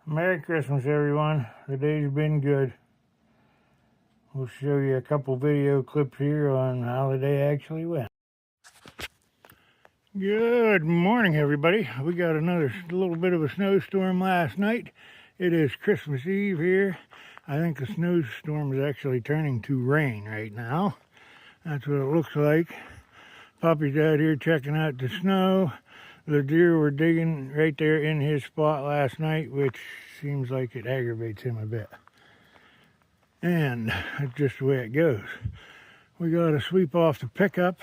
Merry Christmas, everyone. The day's been good. We'll show you a couple video clips here on how the day actually went. Good morning, everybody. We got another little bit of a snowstorm last night. It is Christmas Eve here. I think the snowstorm is actually turning to rain right now. That's what it looks like. Puppy's out here checking out the snow. The deer were digging right there in his spot last night, which seems like it aggravates him a bit. And that's just the way it goes. We got to sweep off the pickup,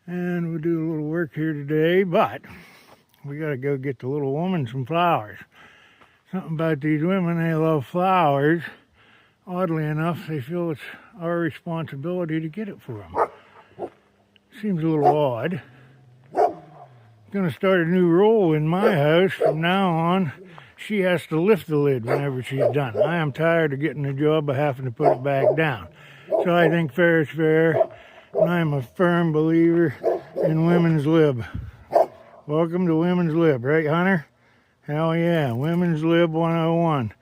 and we'll do a little work here today, but we got to go get the little woman some flowers. Something about these women, they love flowers. Oddly enough, they feel it's our responsibility to get it for them. Seems a little odd. Gonna start a new rule in my house from now on. She has to lift the lid whenever she's done. I am tired of getting the job of having to put it back down. So I think fair is fair, and I'm a firm believer in women's lib. Welcome to women's lib, right, Hunter? Hell yeah, women's lib 101.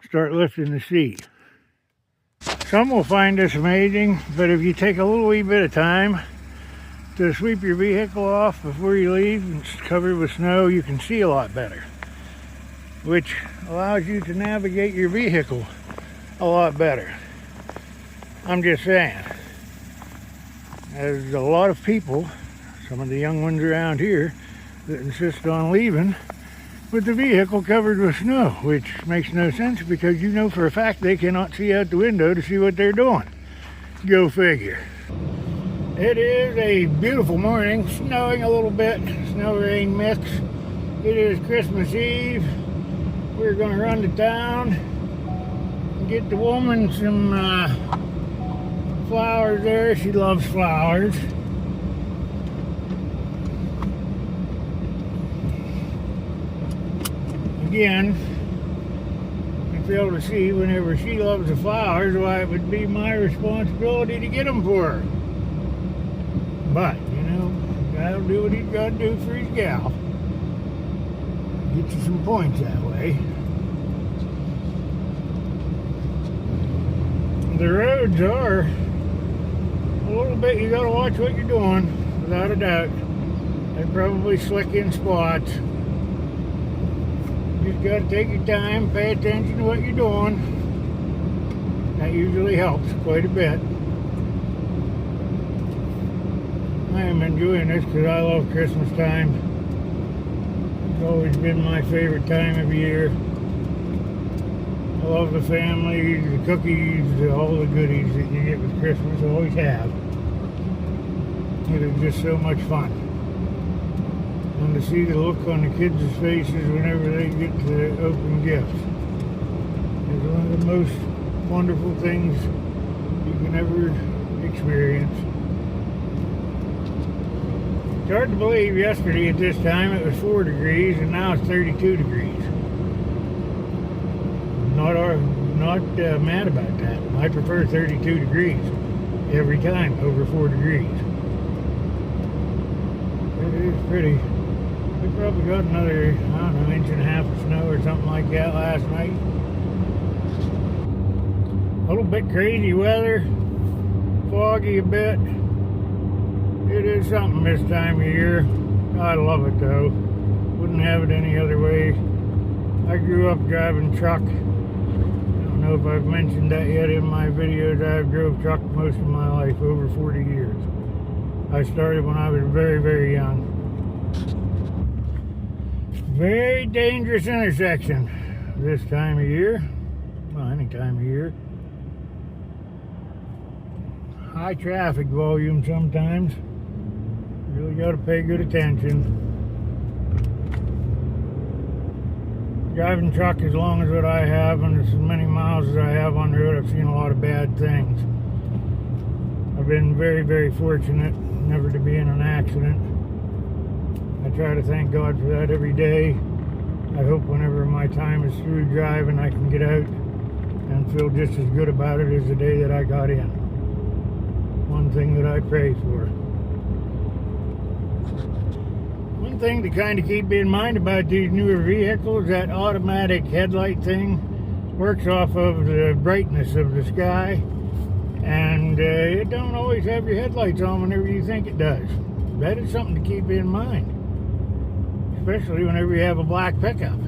Start lifting the seat. Some will find this amazing, but if you take a little wee bit of time to sweep your vehicle off before you leave and it's covered with snow, you can see a lot better, which allows you to navigate your vehicle a lot better. I'm just saying, there's a lot of people, some of the young ones around here, that insist on leaving with the vehicle covered with snow, which makes no sense because you know for a fact they cannot see out the window to see what they're doing. Go figure. It is a beautiful morning, snowing a little bit, snow-rain mix. It is Christmas Eve. We're going to run to town and get the woman some flowers there. She loves flowers. Again, you fail to see whenever she loves the flowers why it would be my responsibility to get them for her. But, you know, guy'll do what he's got to do for his gal. Get you some points that way. The roads are a little bit, you got to watch what you're doing, without a doubt. They're probably slick in spots. Just got to take your time, pay attention to what you're doing. That usually helps quite a bit. I am enjoying this because I love Christmas time. It's always been my favorite time of year. I love the family, the cookies, all the goodies that you get with Christmas, always have. It is just so much fun. And to see the look on the kids' faces whenever they get to open gifts is one of the most wonderful things you can ever experience. It's hard to believe yesterday at this time it was 4 degrees and now it's 32 degrees. Not mad about that. I prefer 32 degrees every time over 4 degrees. It is pretty. We probably got another, I don't know, inch and a half of snow or something like that last night. A little bit crazy weather, foggy a bit. It is something this time of year. I love it though. Wouldn't have it any other way. I grew up driving truck. I don't know if I've mentioned that yet in my videos. I've drove truck most of my life, over 40 years. I started when I was very, very young. Very dangerous intersection this time of year. Well, any time of year. High traffic volume sometimes. Really got to pay good attention. Driving truck as long as what I have and as many miles as I have on the road, I've seen a lot of bad things. I've been very, very fortunate never to be in an accident. I try to thank God for that every day. I hope whenever my time is through driving, I can get out and feel just as good about it as the day that I got in. One thing that I pray for. One thing to kind of keep in mind about these newer vehicles, that automatic headlight thing works off of the brightness of the sky, and it don't always have your headlights on whenever you think it does. That is something to keep in mind, especially whenever you have a black pickup.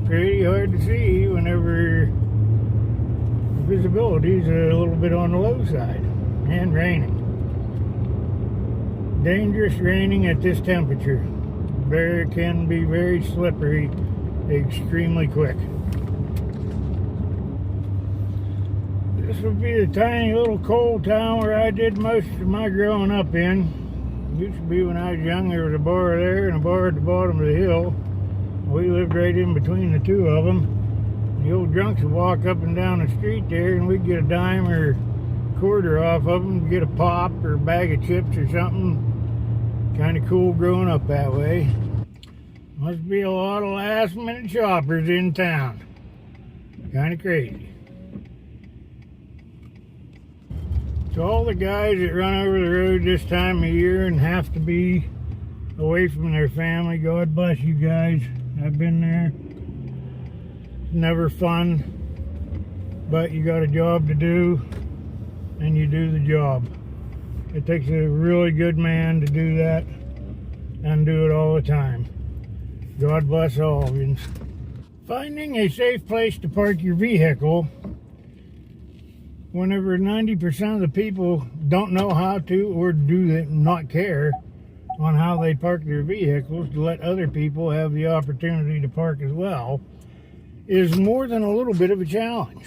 Pretty hard to see whenever the visibility is a little bit on the low side, and raining. Dangerous raining at this temperature. Can be very slippery extremely quick. This would be the tiny little coal town where I did most of my growing up in. Used to be when I was young, there was a bar there and a bar at the bottom of the hill. We lived right in between the two of them. The old drunks would walk up and down the street there, and we'd get a dime or a quarter off of them, get a pop or a bag of chips or something. Kind of cool growing up that way. Must be a lot of last minute shoppers in town. Kind of crazy. So all the guys that run over the road this time of year and have to be away from their family, God bless you guys. I've been there. It's never fun, but you got a job to do and you do the job. It takes a really good man to do that and do it all the time. God bless all of you. Finding a safe place to park your vehicle, whenever 90% of the people don't know how to or do not care on how they park their vehicles to let other people have the opportunity to park as well, is more than a little bit of a challenge.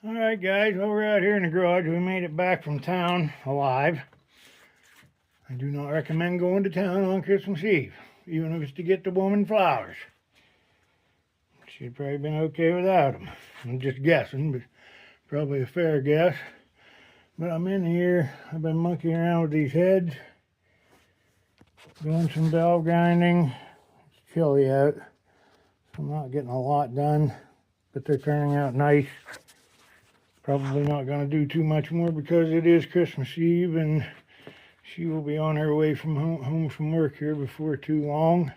All right, guys, well, we're out here in the garage. We made it back from town alive. I do not recommend going to town on Christmas Eve, even if it's to get the woman flowers. She'd probably been okay without them. I'm just guessing, but probably a fair guess. But I'm in here. I've been monkeying around with these heads, doing some bell grinding. It's chilly out, so I'm not getting a lot done, but they're turning out nice. Probably not going to do too much more because it is Christmas Eve and she will be on her way from home from work here before too long.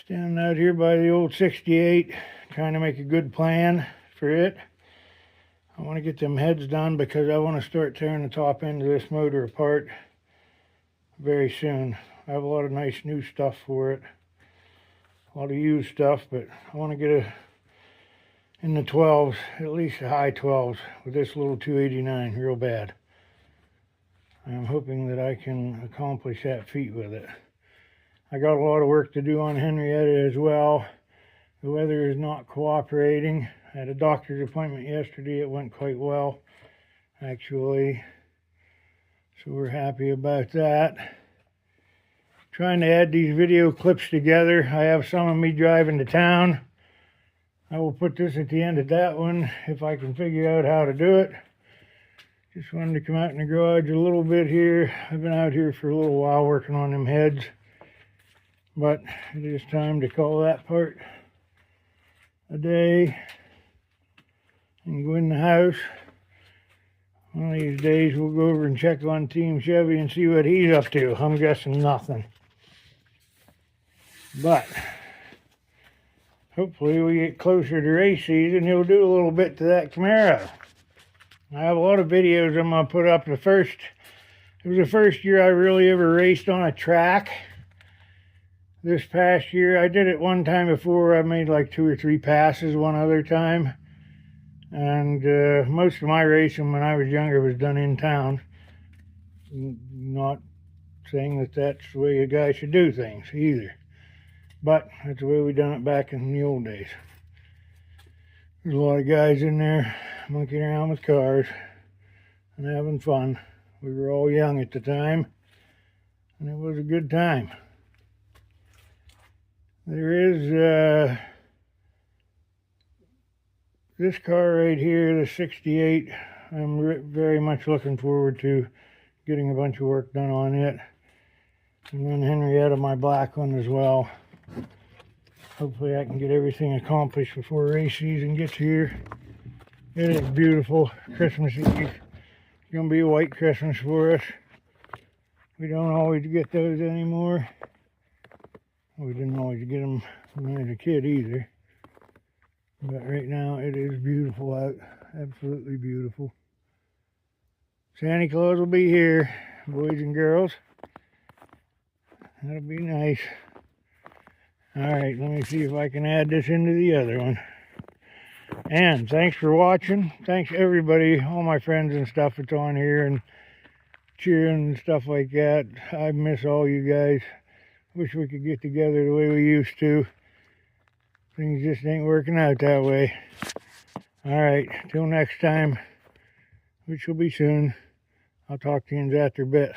Standing out here by the old 68, trying to make a good plan for it. I want to get them heads done because I want to start tearing the top end of this motor apart very soon. I have a lot of nice new stuff for it. A lot of used stuff, but I want to get in the 12s, at least the high 12s, with this little 289 real bad. I'm hoping that I can accomplish that feat with it. I got a lot of work to do on Henrietta as well. The weather is not cooperating. I had a doctor's appointment yesterday. It went quite well, actually. So we're happy about that. Trying to add these video clips together. I have some of me driving to town. I will put this at the end of that one if I can figure out how to do it. Just wanted to come out in the garage a little bit here. I've been out here for a little while working on them heads. But it is time to call that part a day and go in the house. One of these days we'll go over and check on Team Chevy and see what he's up to. I'm guessing nothing. But hopefully we get closer to race season, he'll do a little bit to that Camaro. I have a lot of videos I'm going to put up. It was the first year I really ever raced on a track. This past year, I did it one time before. I made like 2 or 3 passes one other time. And most of my racing when I was younger was done in town. Not saying that that's the way a guy should do things either. But that's the way we done it back in the old days. There's a lot of guys in there monkeying around with cars and having fun. We were all young at the time, and it was a good time. There is this car right here, the 68. I'm very much looking forward to getting a bunch of work done on it. And then Henrietta, my black one as well. Hopefully I can get everything accomplished before race season gets here. It is beautiful. Christmas Eve. It's going to be a white Christmas for us. We don't always get those anymore. We didn't always get them when I was a kid either. But right now it is beautiful out. Absolutely beautiful. Santa Claus will be here, boys and girls. That'll be nice. Alright, let me see if I can add this into the other one. And thanks for watching. Thanks everybody, all my friends and stuff that's on here and cheering and stuff like that. I miss all you guys. Wish we could get together the way we used to. Things just ain't working out that way. Alright, till next time, which will be soon. I'll talk to you after a bit.